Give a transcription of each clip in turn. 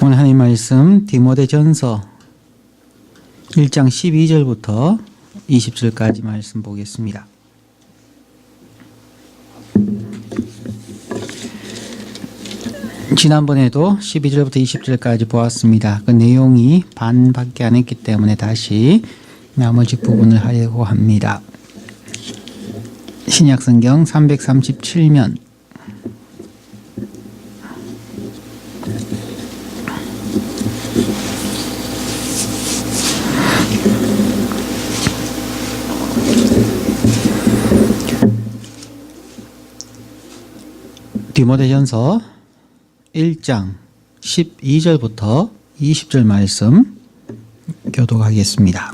오늘 하나님 말씀 디모데전서 1장 12절부터 20절까지 말씀 보겠습니다. 지난번에도 12절부터 20절까지 보았습니다. 그 내용이 반밖에 안 했기 때문에 다시 나머지 부분을 하려고 합니다. 신약성경 337면 디모데전서 1장 12절부터 20절 말씀 교독하겠습니다.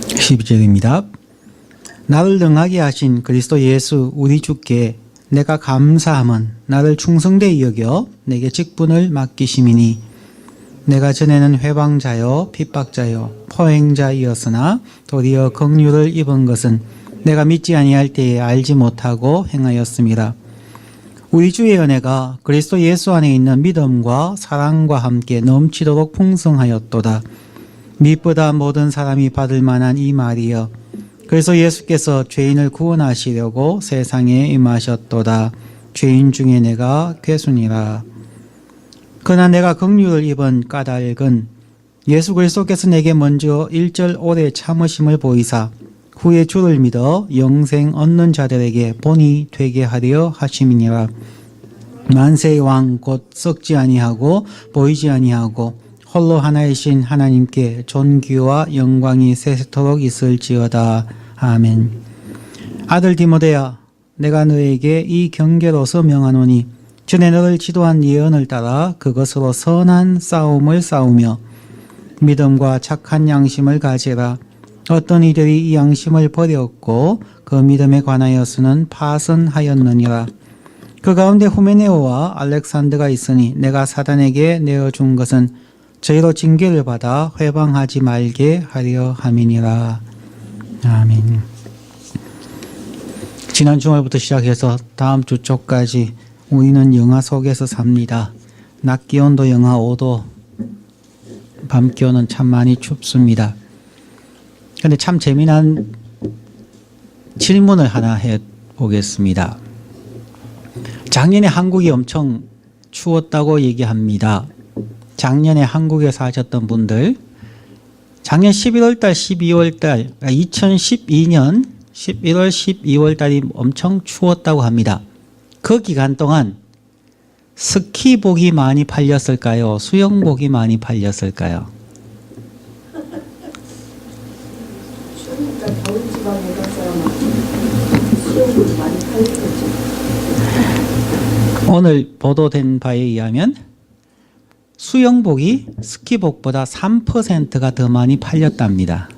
(12절입니다) 나를 능하게 하신 그리스도 예수 우리 주께 내가 감사함은 나를 충성되이 여겨 내게 직분을 맡기심이니 내가 전에는 회방자요 핍박자요 포행자이었으나 도리어 긍휼을 입은 것은 내가 믿지 아니할 때에 알지 못하고 행하였음이라. 우리 주의 은혜가 그리스도 예수 안에 있는 믿음과 사랑과 함께 넘치도록 풍성하였도다. 미쁘다 모든 사람이 받을 만한 이 말이여. 그래서 예수께서 죄인을 구원하시려고 세상에 임하셨도다. 죄인 중에 내가 괴순이라. 그러나 내가 긍휼을 입은 까닭은 예수 그리스도께서 내게 먼저 일절 오래 참으심을 보이사 후에 주를 믿어 영생 얻는 자들에게 본이 되게 하려 하심이니라. 만세의 왕 곧 썩지 아니하고 보이지 아니하고 홀로 하나이신 하나님께 존귀와 영광이 세세토록 있을지어다. 아멘. 아들 디모데야, 내가 너에게 이 경계로서 명하노니 전에 너를 지도한 예언을 따라 그것으로 선한 싸움을 싸우며 믿음과 착한 양심을 가지라. 어떤 이들이 이 양심을 버렸고 그 믿음에 관하여서는 파선하였느니라. 그 가운데 후메네오와 알렉산더가 있으니 내가 사단에게 내어준 것은 저희로 징계를 받아 회방하지 말게 하려 함이니라. 아멘. 지난 주말부터 시작해서 다음 주 초까지 우리는 영하 속에서 삽니다. 낮 기온도 영하 5도, 밤 기온은 참 많이 춥습니다. 근데 참 재미난 질문을 하나 해보겠습니다. 작년에 한국이 엄청 추웠다고 얘기합니다. 작년에 한국에 사셨던 분들, 작년 11월달, 12월달, 2012년 11월, 12월달이 엄청 추웠다고 합니다. 그 기간 동안 스키복이 많이 팔렸을까요? 수영복이 많이 팔렸을까요? 오늘 보도된 바에 의하면 수영복이 스키복보다 3%가 더 많이 팔렸답니다.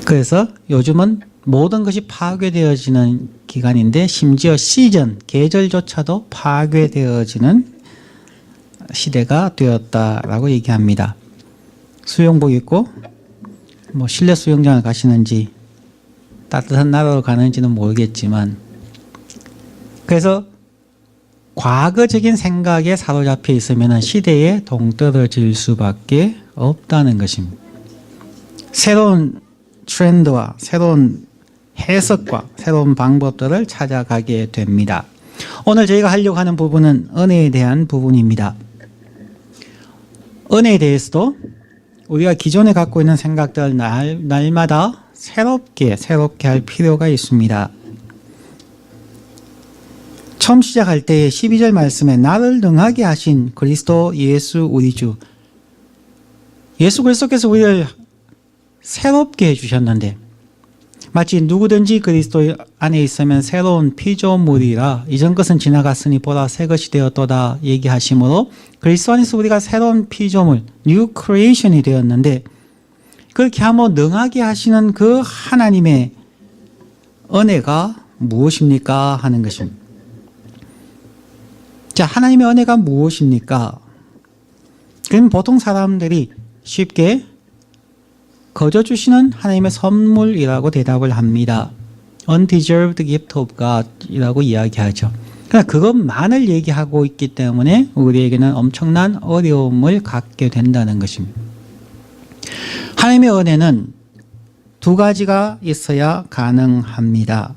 그래서 요즘은 모든 것이 파괴되어지는 기간인데 심지어 시즌, 계절조차도 파괴되어지는 시대가 되었다라고 얘기합니다. 수영복 입고 뭐 실내 수영장을 가시는지 따뜻한 나라로 가는지는 모르겠지만, 그래서 과거적인 생각에 사로잡혀 있으면 시대에 동떨어질 수밖에 없다는 것입니다. 새로운 트렌드와 새로운 해석과 새로운 방법들을 찾아가게 됩니다. 오늘 저희가 하려고 하는 부분은 은혜에 대한 부분입니다. 은혜에 대해서도 우리가 기존에 갖고 있는 생각들을 날마다 새롭게 할 필요가 있습니다. 처음 시작할 때 12절 말씀에 나를 능하게 하신 그리스도 예수 우리 주, 예수 그리스도께서 우리를 새롭게 해주셨는데 마치 누구든지 그리스도 안에 있으면 새로운 피조물이라 이전 것은 지나갔으니 보라 새 것이 되었도다 얘기하시므로 그리스도 안에서 우리가 새로운 피조물, 뉴 크리에이션이 되었는데, 그렇게 하면 능하게 하시는 그 하나님의 은혜가 무엇입니까? 하는 것입니다. 자, 하나님의 은혜가 무엇입니까? 그럼 보통 사람들이 쉽게 거저 주시는 하나님의 선물이라고 대답을 합니다. undeserved gift of God이라고 이야기하죠. 그러니까 그것만을 얘기하고 있기 때문에 우리에게는 엄청난 어려움을 갖게 된다는 것입니다. 하나님의 은혜는 두 가지가 있어야 가능합니다.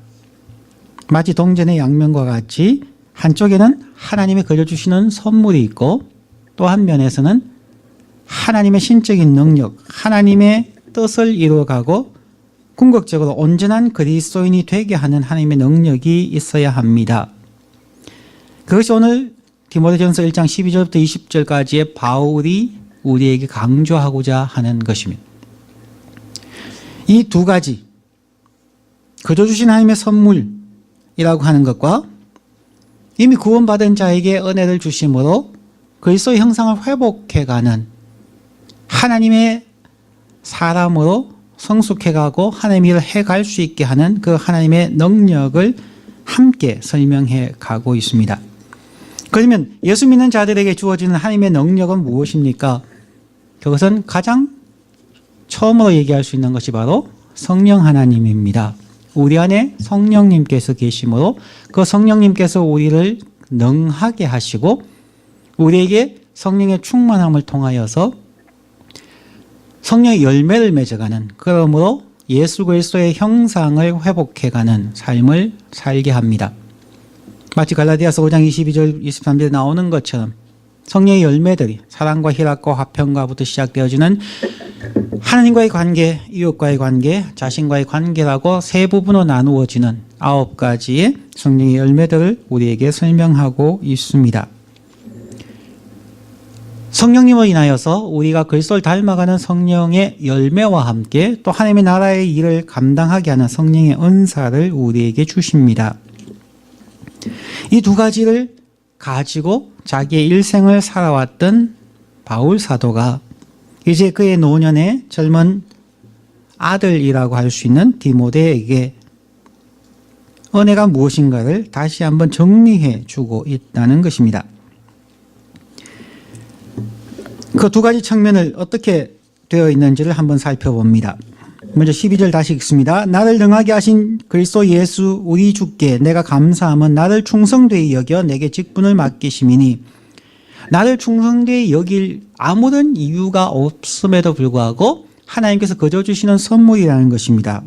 마치 동전의 양면과 같이 한쪽에는 하나님이 그려주시는 선물이 있고 또 한 면에서는 하나님의 신적인 능력, 하나님의 뜻을 이루어가고 궁극적으로 온전한 그리스도인이 되게 하는 하나님의 능력이 있어야 합니다. 그것이 오늘 디모데전서 1장 12절부터 20절까지의 바울이 우리에게 강조하고자 하는 것입니다. 이 두 가지, 그저 주신 하나님의 선물이라고 하는 것과 이미 구원받은 자에게 은혜를 주심으로 그리스도의 형상을 회복해가는 하나님의 사람으로 성숙해가고 하나님의 일을 해갈 수 있게 하는 그 하나님의 능력을 함께 설명해 가고 있습니다. 그러면 예수 믿는 자들에게 주어지는 하나님의 능력은 무엇입니까? 그것은 가장 처음으로 얘기할 수 있는 것이 바로 성령 하나님입니다. 우리 안에 성령님께서 계시므로 그 성령님께서 우리를 능하게 하시고 우리에게 성령의 충만함을 통하여서 성령의 열매를 맺어가는, 그러므로 예수 그리스도의 형상을 회복해가는 삶을 살게 합니다. 마치 갈라디아서 5장 22절 23절에 나오는 것처럼 성령의 열매들이 사랑과 희락과 화평과부터 시작되어지는 하나님과의 관계, 이웃과의 관계, 자신과의 관계라고 세 부분으로 나누어지는 9가지의 성령의 열매들을 우리에게 설명하고 있습니다. 성령님을 인하여서 우리가 그리스도를 닮아가는 성령의 열매와 함께 또 하나님의 나라의 일을 감당하게 하는 성령의 은사를 우리에게 주십니다. 이 두 가지를 가지고 자기의 일생을 살아왔던 바울 사도가 이제 그의 노년의 젊은 아들이라고 할 수 있는 디모데에게 은혜가 무엇인가를 다시 한번 정리해 주고 있다는 것입니다. 그 두 가지 측면을 어떻게 되어 있는지를 한번 살펴봅니다. 먼저 12절 다시 읽습니다. 나를 능하게 하신 그리스도 예수 우리 주께 내가 감사함은 나를 충성되이 여겨 내게 직분을 맡기심이니, 나를 충성되이 여길 아무런 이유가 없음에도 불구하고 하나님께서 거저 주시는 선물이라는 것입니다.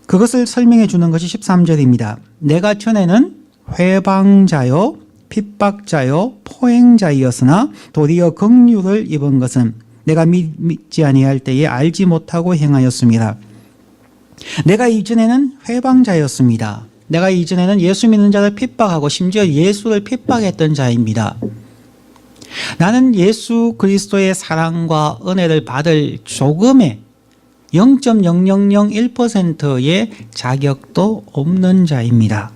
그것을 설명해 주는 것이 13절입니다. 내가 전에는 회방자요 핍박자요 포행자이었으나 도리어 긍휼을 입은 것은 내가 믿지 아니할 때에 알지 못하고 행하였습니다. 내가 이전에는 회방자였습니다. 내가 이전에는 예수 믿는 자를 핍박하고 심지어 예수를 핍박했던 자입니다. 나는 예수 그리스도의 사랑과 은혜를 받을 조금의 0.0001%의 자격도 없는 자입니다.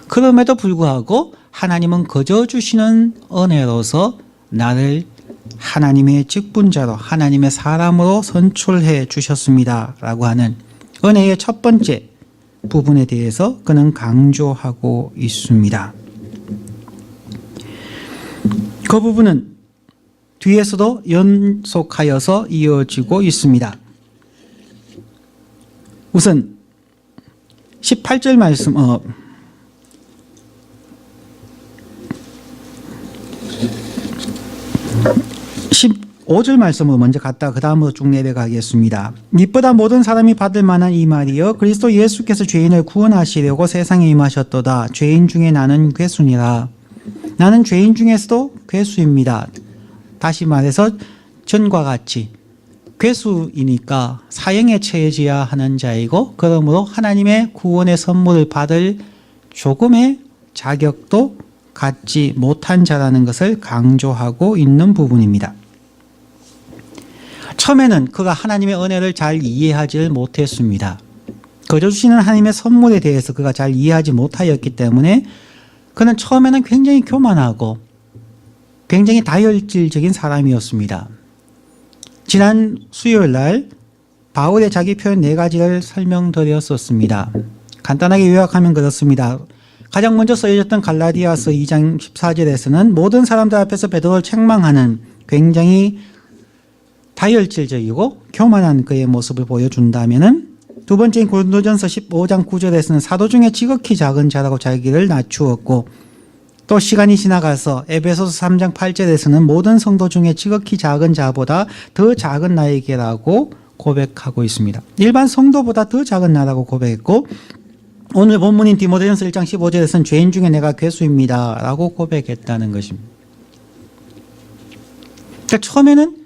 그럼에도 불구하고 하나님은 거저 주시는 은혜로서 나를 하나님의 직분자로, 하나님의 사람으로 선출해 주셨습니다 라고 하는 은혜의 첫 번째 부분에 대해서 그는 강조하고 있습니다. 그 부분은 뒤에서도 연속하여서 이어지고 있습니다. 우선 18절 말씀, 15절 말씀을 먼저 갔다가 그 다음으로 쭉 내려가겠습니다. 이보다 모든 사람이 받을 만한 이 말이여 그리스도 예수께서 죄인을 구원하시려고 세상에 임하셨도다. 죄인 중에 나는 괴수니라. 나는 죄인 중에서도 괴수입니다. 다시 말해서 전과 같이 괴수이니까 사형에 처해져야 하는 자이고, 그러므로 하나님의 구원의 선물을 받을 조금의 자격도 갖지 못한 자라는 것을 강조하고 있는 부분입니다. 처음에는 그가 하나님의 은혜를 잘 이해하지 못했습니다. 거저 주시는 하나님의 선물에 대해서 그가 잘 이해하지 못하였기 때문에 그는 처음에는 굉장히 교만하고 굉장히 다혈질적인 사람이었습니다. 지난 수요일 날 바울의 자기 표현 4가지를 설명드렸었습니다. 간단하게 요약하면 그렇습니다. 가장 먼저 쓰여졌던 갈라디아서 2장 14절에서는 모든 사람들 앞에서 베드로를 책망하는 굉장히 다혈질적이고 교만한 그의 모습을 보여준다면은 두 번째인 고린도전서 15장 9절에서는 사도 중에 지극히 작은 자라고 자기를 낮추었고, 또 시간이 지나가서 에베소서 3장 8절에서는 모든 성도 중에 지극히 작은 자보다 더 작은 나에게라고 고백하고 있습니다. 일반 성도보다 더 작은 나라고 고백했고, 오늘 본문인 디모데전서 1장 15절에서는 죄인 중에 내가 괴수입니다 라고 고백했다는 것입니다. 그러니까 처음에는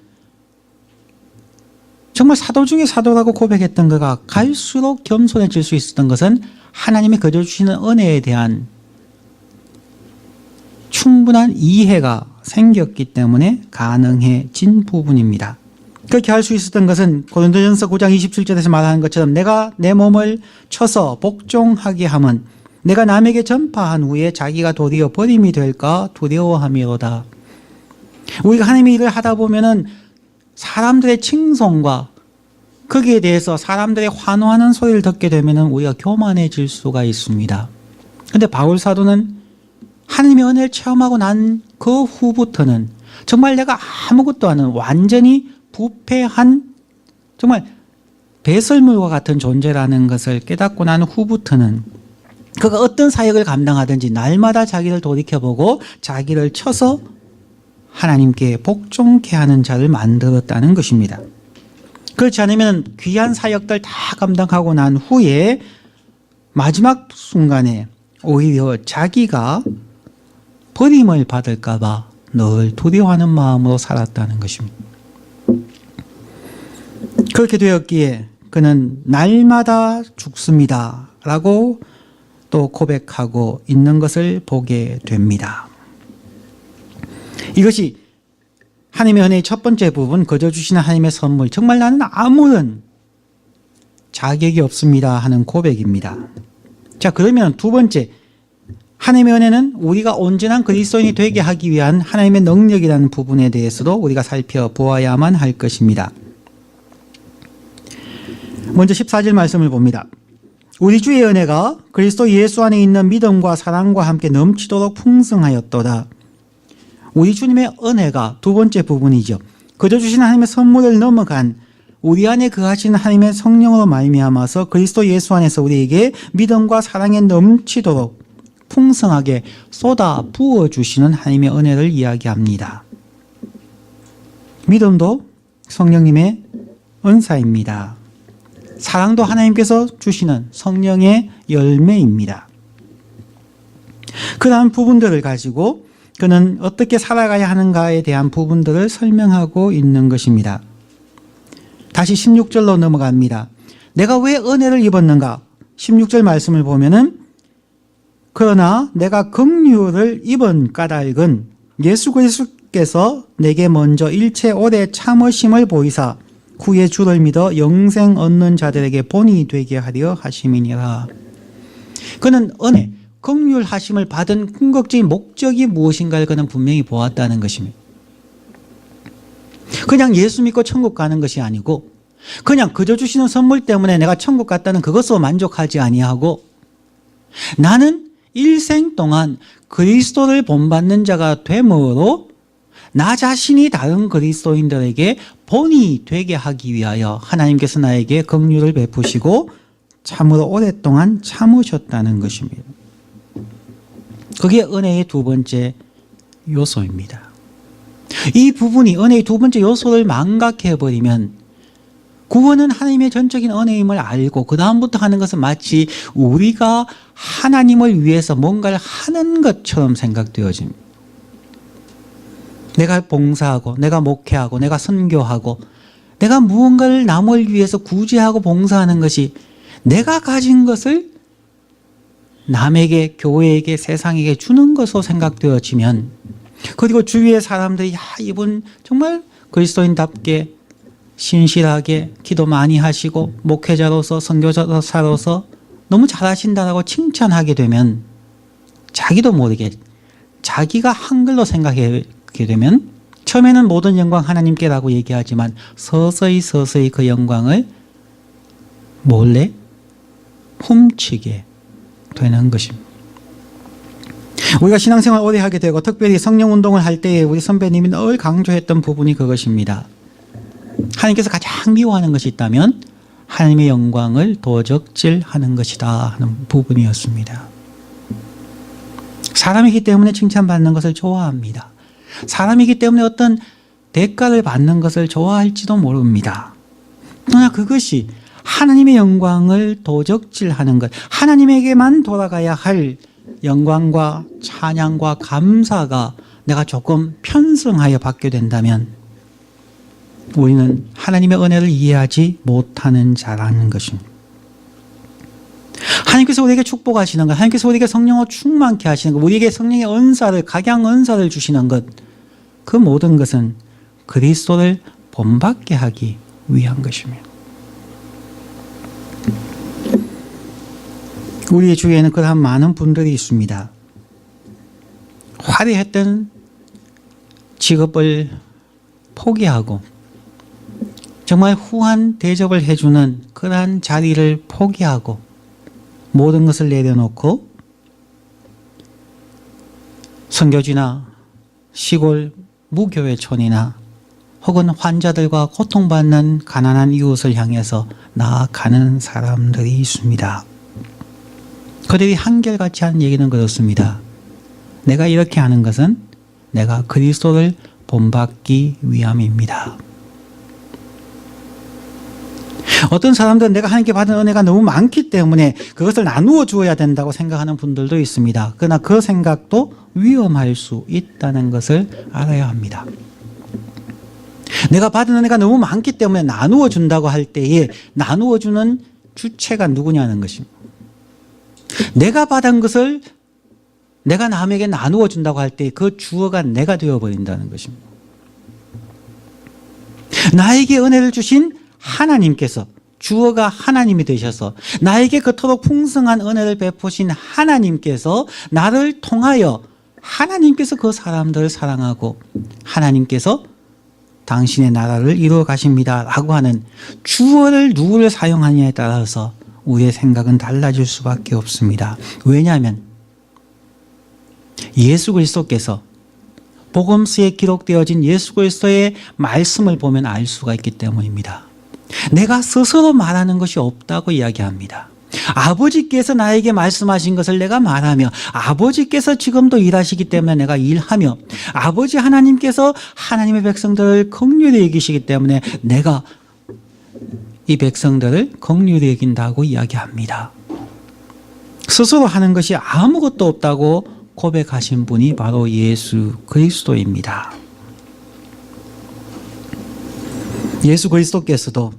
정말 사도 중에 사도라고 고백했던 그가 갈수록 겸손해질 수 있었던 것은 하나님이 거저 주시는 은혜에 대한 충분한 이해가 생겼기 때문에 가능해진 부분입니다. 그렇게 할 수 있었던 것은 고린도전서 9장 27절에서 말하는 것처럼 내가 내 몸을 쳐서 복종하게 함은 내가 남에게 전파한 후에 자기가 도리어 버림이 될까 두려워함이로다. 우리가 하나님의 일을 하다 보면은 사람들의 칭송과 거기에 대해서 사람들의 환호하는 소리를 듣게 되면은 우리가 교만해질 수가 있습니다. 그런데 바울 사도는 하나님의 은혜를 체험하고 난 그 후부터는 정말 내가 아무것도 아닌 완전히 부패한 정말 배설물과 같은 존재라는 것을 깨닫고 난 후부터는 그가 어떤 사역을 감당하든지 날마다 자기를 돌이켜보고 자기를 쳐서 하나님께 복종케 하는 자를 만들었다는 것입니다. 그렇지 않으면 귀한 사역들 다 감당하고 난 후에 마지막 순간에 오히려 자기가 버림을 받을까 봐 늘 두려워하는 마음으로 살았다는 것입니다. 그렇게 되었기에 그는 날마다 죽습니다 라고 또 고백하고 있는 것을 보게 됩니다. 이것이 하나님의 은혜의 첫 번째 부분, 거저 주시는 하나님의 선물, 정말 나는 아무런 자격이 없습니다 하는 고백입니다. 자, 그러면 두 번째, 하나님의 은혜는 우리가 온전한 그리스도인이 되게 하기 위한 하나님의 능력이라는 부분에 대해서도 우리가 살펴보아야만 할 것입니다. 먼저 14절 말씀을 봅니다. 우리 주의 은혜가 그리스도 예수 안에 있는 믿음과 사랑과 함께 넘치도록 풍성하였도다. 우리 주님의 은혜가 두 번째 부분이죠. 거저 주신 하나님의 선물을 넘어간 우리 안에 거하시는 하나님의 성령으로 말미암아서 그리스도 예수 안에서 우리에게 믿음과 사랑에 넘치도록 풍성하게 쏟아 부어주시는 하나님의 은혜를 이야기합니다. 믿음도 성령님의 은사입니다. 사랑도 하나님께서 주시는 성령의 열매입니다. 그러한 부분들을 가지고 그는 어떻게 살아가야 하는가에 대한 부분들을 설명하고 있는 것입니다. 다시 16절로 넘어갑니다. 내가 왜 은혜를 입었는가? 16절 말씀을 보면은 그러나 내가 긍휼을 입은 까닭은 예수 그리스도께서 내게 먼저 일체 오래 참으심을 보이사 후에 주를 믿어 영생 얻는 자들에게 본이 되게 하려 하심이니라. 그는 은혜, 긍휼하심을 받은 궁극적인 목적이 무엇인가를 그는 분명히 보았다는 것입니다. 그냥 예수 믿고 천국 가는 것이 아니고 그냥 그저 주시는 선물 때문에 내가 천국 갔다는 그것으로 만족하지 아니하고 나는 일생 동안 그리스도를 본받는 자가 됨으로 나 자신이 다른 그리스도인들에게 본이 되게 하기 위하여 하나님께서 나에게 긍휼을 베푸시고 참으로 오랫동안 참으셨다는 것입니다. 그게 은혜의 두 번째 요소입니다. 이 부분이 은혜의 두 번째 요소를 망각해버리면 구원은 하나님의 전적인 은혜임을 알고 그 다음부터 하는 것은 마치 우리가 하나님을 위해서 뭔가를 하는 것처럼 생각되어집니다. 내가 봉사하고 내가 목회하고 내가 선교하고 내가 무언가를 남을 위해서 구제하고 봉사하는 것이 내가 가진 것을 남에게, 교회에게, 세상에게 주는 것으로 생각되어지면 그리고 주위의 사람들이 야, 이분 정말 그리스도인답게 신실하게 기도 많이 하시고 목회자로서 선교사로서 너무 잘하신다라고 칭찬하게 되면 자기도 모르게 자기가 한글로 생각하게 되면 처음에는 모든 영광 하나님께라고 얘기하지만 서서히 그 영광을 몰래 훔치게 되는 것입니다. 우리가 신앙생활 오래 하게 되고 특별히 성령운동을 할 때에 우리 선배님이 늘 강조했던 부분이 그것입니다. 하나님께서 가장 미워하는 것이 있다면 하나님의 영광을 도적질하는 것이다 하는 부분이었습니다. 사람이기 때문에 칭찬받는 것을 좋아합니다. 사람이기 때문에 어떤 대가를 받는 것을 좋아할지도 모릅니다. 그러나 그것이 하나님의 영광을 도적질하는 것, 하나님에게만 돌아가야 할 영광과 찬양과 감사가 내가 조금 편성하여 받게 된다면 우리는 하나님의 은혜를 이해하지 못하는 자라는 것입니다. 하나님께서 우리에게 축복하시는 것, 하나님께서 우리에게 성령으로 충만케 하시는 것, 우리에게 성령의 은사를, 각양 은사를 주시는 것, 그 모든 것은 그리스도를 본받게 하기 위한 것입니다. 우리의 주위에는 그러한 많은 분들이 있습니다. 화려했던 직업을 포기하고 정말 후한 대접을 해주는 그러한 자리를 포기하고 모든 것을 내려놓고 선교지나 시골 무교회촌이나 혹은 환자들과 고통받는 가난한 이웃을 향해서 나아가는 사람들이 있습니다. 그들이 한결같이 하는 얘기는 그렇습니다. 내가 이렇게 하는 것은 내가 그리스도를 본받기 위함입니다. 어떤 사람들은 내가 하나님께 받은 은혜가 너무 많기 때문에 그것을 나누어 주어야 된다고 생각하는 분들도 있습니다. 그러나 그 생각도 위험할 수 있다는 것을 알아야 합니다. 내가 받은 은혜가 너무 많기 때문에 나누어 준다고 할 때에 나누어 주는 주체가 누구냐는 것입니다. 내가 받은 것을 내가 남에게 나누어 준다고 할 때 그 주어가 내가 되어버린다는 것입니다. 나에게 은혜를 주신 하나님께서, 주어가 하나님이 되셔서 나에게 그토록 풍성한 은혜를 베푸신 하나님께서 나를 통하여 하나님께서 그 사람들을 사랑하고 하나님께서 당신의 나라를 이루어 가십니다 라고 하는 주어를 누구를 사용하느냐에 따라서 우리의 생각은 달라질 수밖에 없습니다. 왜냐하면 예수 그리스도께서 복음서에 기록되어진 예수 그리스도의 말씀을 보면 알 수가 있기 때문입니다. 내가 스스로 말하는 것이 없다고 이야기합니다. 아버지께서 나에게 말씀하신 것을 내가 말하며 아버지께서 지금도 일하시기 때문에 내가 일하며 아버지 하나님께서 하나님의 백성들을 긍휼히 여기시기 때문에 내가 이 백성들을 긍휼히 여긴다고 이야기합니다. 스스로 하는 것이 아무것도 없다고 고백하신 분이 바로 예수 그리스도입니다. 예수 그리스도께서도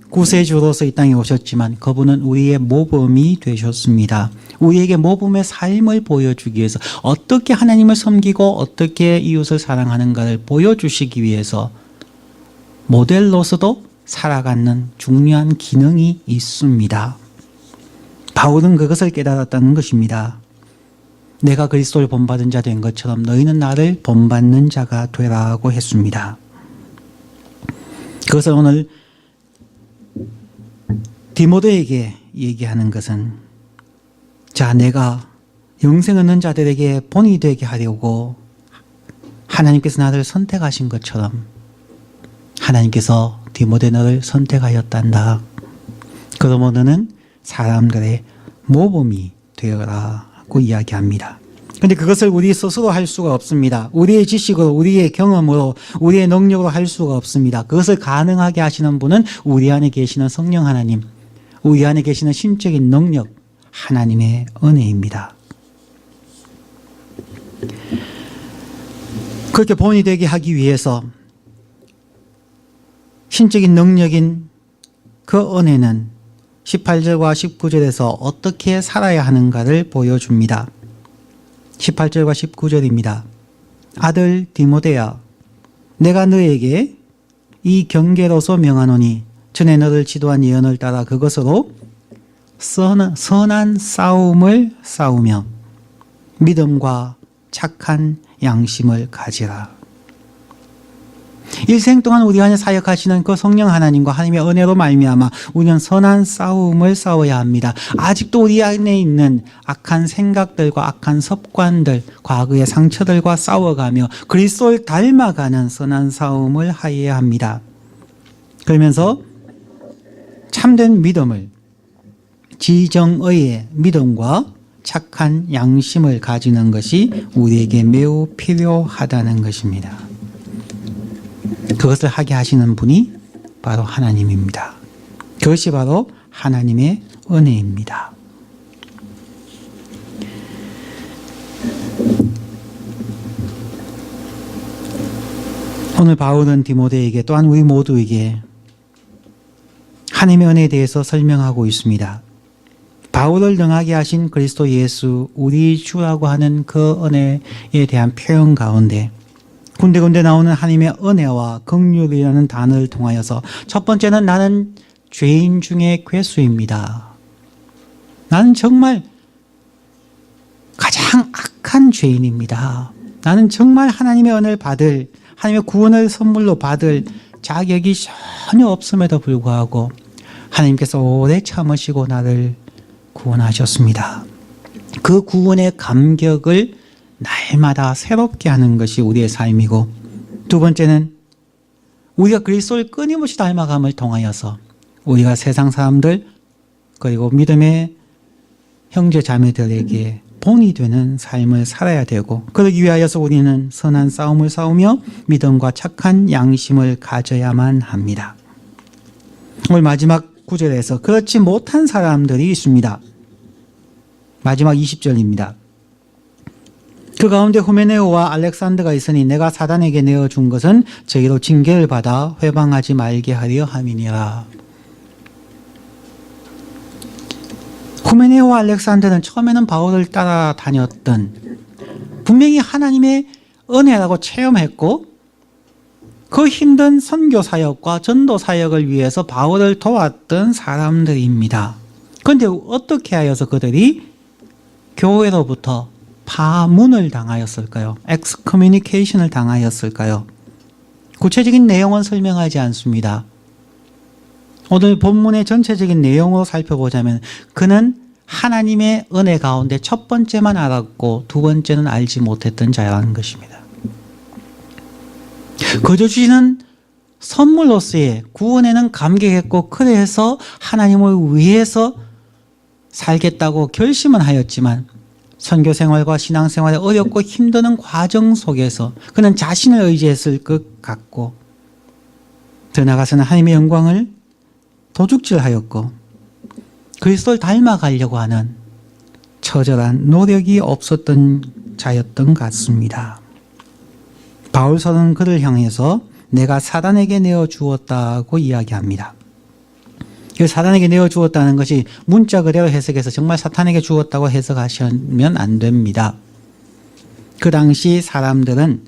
구세주로서 이 땅에 오셨지만 그분은 우리의 모범이 되셨습니다. 우리에게 모범의 삶을 보여주기 위해서 어떻게 하나님을 섬기고 어떻게 이웃을 사랑하는가를 보여주시기 위해서 모델로서도 살아가는 중요한 기능이 있습니다. 바울은 그것을 깨달았다는 것입니다. 내가 그리스도를 본받은 자 된 것처럼 너희는 나를 본받는 자가 되라고 했습니다. 그것을 오늘 디모데에게 얘기하는 것은 자, 내가 영생 얻는 자들에게 본이 되게 하려고 하나님께서 나를 선택하신 것처럼 하나님께서 디모데 너를 선택하였단다. 그러므로 너는 사람들의 모범이 되어라고 이야기합니다. 그런데 그것을 우리 스스로 할 수가 없습니다. 우리의 지식으로, 우리의 경험으로, 우리의 능력으로 할 수가 없습니다. 그것을 가능하게 하시는 분은 우리 안에 계시는 성령 하나님, 우리 안에 계시는 신적인 능력, 하나님의 은혜입니다. 그렇게 본이 되게 하기 위해서 신적인 능력인 그 은혜는 18절과 19절에서 어떻게 살아야 하는가를 보여줍니다. 18절과 19절입니다. 아들 디모데야, 내가 너에게 이 경계로서 명하노니 전에 너를 지도한 예언을 따라 그것으로 선한 싸움을 싸우며 믿음과 착한 양심을 가지라. 일생 동안 우리 안에 사역하시는 그 성령 하나님과 하나님의 은혜로 말미암아 우리는 선한 싸움을 싸워야 합니다. 아직도 우리 안에 있는 악한 생각들과 악한 습관들, 과거의 상처들과 싸워가며 그리스도를 닮아가는 선한 싸움을 하여야 합니다. 그러면서 참된 믿음을, 지정의의 믿음과 착한 양심을 가지는 것이 우리에게 매우 필요하다는 것입니다. 그것을 하게 하시는 분이 바로 하나님입니다. 그것이 바로 하나님의 은혜입니다. 오늘 바울은 디모데에게 또한 우리 모두에게 하나님의 은혜에 대해서 설명하고 있습니다. 바울을 능하게 하신 그리스도 예수 우리 주라고 하는 그 은혜에 대한 표현 가운데 군데군데 나오는 하나님의 은혜와 긍휼이라는 단어를 통하여서 첫 번째는 나는 죄인 중에 괴수입니다. 나는 정말 가장 악한 죄인입니다. 나는 정말 하나님의 은혜를 받을, 하나님의 구원을 선물로 받을 자격이 전혀 없음에도 불구하고 하나님께서 오래 참으시고 나를 구원하셨습니다. 그 구원의 감격을 날마다 새롭게 하는 것이 우리의 삶이고, 두 번째는 우리가 그리스도를 끊임없이 닮아감을 통하여서 우리가 세상 사람들 그리고 믿음의 형제 자매들에게 본이 되는 삶을 살아야 되고, 그러기 위하여서 우리는 선한 싸움을 싸우며 믿음과 착한 양심을 가져야만 합니다. 오늘 마지막 구절에서 그렇지 못한 사람들이 있습니다. 마지막 20절입니다. 그 가운데 후메네오와 알렉산더가 있으니 내가 사단에게 내어준 것은 저희로 징계를 받아 회방하지 말게 하려 함이니라. 후메네오와 알렉산더는 처음에는 바울을 따라다녔던, 분명히 하나님의 은혜라고 체험했고 그 힘든 선교 사역과 전도 사역을 위해서 바울을 도왔던 사람들입니다. 그런데 어떻게 하여서 그들이 교회로부터 파문을 당하였을까요? 엑스커뮤니케이션을 당하였을까요? 구체적인 내용은 설명하지 않습니다. 오늘 본문의 전체적인 내용으로 살펴보자면 그는 하나님의 은혜 가운데 첫 번째만 알았고 두 번째는 알지 못했던 자라는 것입니다. 거저 주시는 선물로서의 구원에는 감격했고 그래서 하나님을 위해서 살겠다고 결심은 하였지만 선교 생활과 신앙 생활에 어렵고 힘드는 과정 속에서 그는 자신을 의지했을 것 같고, 더 나아가서는 하나님의 영광을 도둑질하였고 그리스도를 닮아가려고 하는 처절한 노력이 없었던 자였던 것 같습니다. 바울서는 그를 향해서 내가 사단에게 내어주었다고 이야기합니다. 사단에게 내어주었다는 것이 문자 그대로 해석해서 정말 사탄에게 주었다고 해석하시면 안 됩니다. 그 당시 사람들은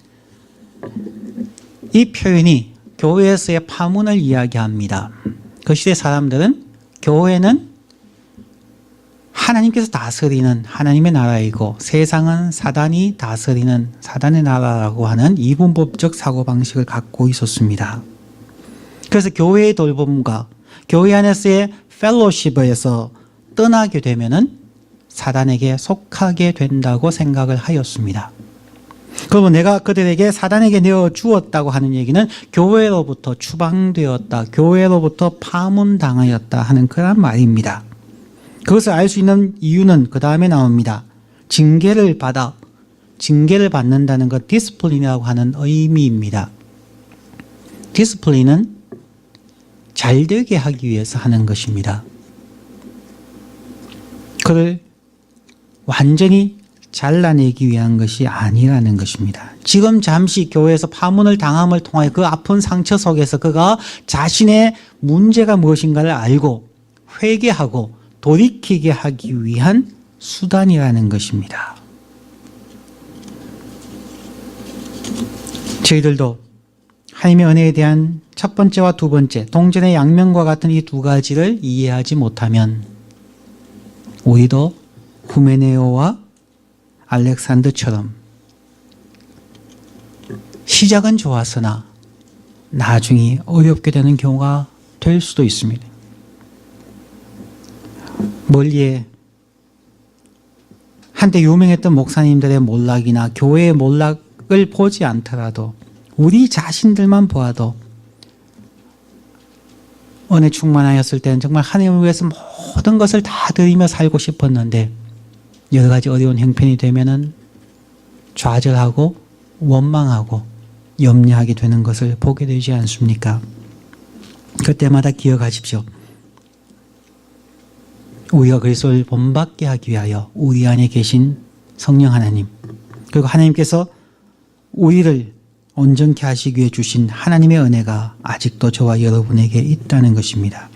이 표현이 교회에서의 파문을 이야기합니다. 그 시대 사람들은 교회는 하나님께서 다스리는 하나님의 나라이고 세상은 사단이 다스리는 사단의 나라라고 하는 이분법적 사고방식을 갖고 있었습니다. 그래서 교회의 돌봄과 교회 안에서의 펠로십에서 떠나게 되면은 사단에게 속하게 된다고 생각을 하였습니다. 그러면 내가 그들에게 사단에게 내어주었다고 하는 얘기는 교회로부터 추방되었다, 교회로부터 파문당하였다 하는 그런 말입니다. 그것을 알 수 있는 이유는 그 다음에 나옵니다. 징계를 받는다는 것, 디스플린이라고 하는 의미입니다. 디스플린은 잘되게 하기 위해서 하는 것입니다. 그를 완전히 잘라내기 위한 것이 아니라는 것입니다. 지금 잠시 교회에서 파문을 당함을 통하여 그 아픈 상처 속에서 그가 자신의 문제가 무엇인가를 알고 회개하고 돌이키게 하기 위한 수단이라는 것입니다. 저희들도 하나님의 은혜에 대한 첫 번째와 두 번째, 동전의 양면과 같은 이 두 가지를 이해하지 못하면 우리도 후메네오와 알렉산더처럼 시작은 좋았으나 나중에 어렵게 되는 경우가 될 수도 있습니다. 멀리에 한때 유명했던 목사님들의 몰락이나 교회의 몰락을 보지 않더라도 우리 자신들만 보아도 은혜 충만하였을 때는 정말 하나님을 위해서 모든 것을 다 드리며 살고 싶었는데 여러 가지 어려운 형편이 되면은 좌절하고 원망하고 염려하게 되는 것을 보게 되지 않습니까? 그때마다 기억하십시오. 우리가 그리스도를 본받게 하기 위하여 우리 안에 계신 성령 하나님, 그리고 하나님께서 우리를 온전케 하시기 위해 주신 하나님의 은혜가 아직도 저와 여러분에게 있다는 것입니다.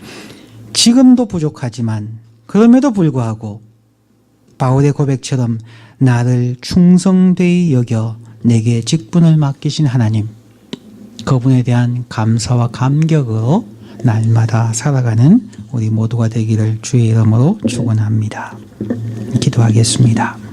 지금도 부족하지만 그럼에도 불구하고 바울의 고백처럼 나를 충성되이 여겨 내게 직분을 맡기신 하나님, 그분에 대한 감사와 감격으로 날마다 살아가는 우리 모두가 되기를 주의 이름으로 축원합니다. 기도하겠습니다.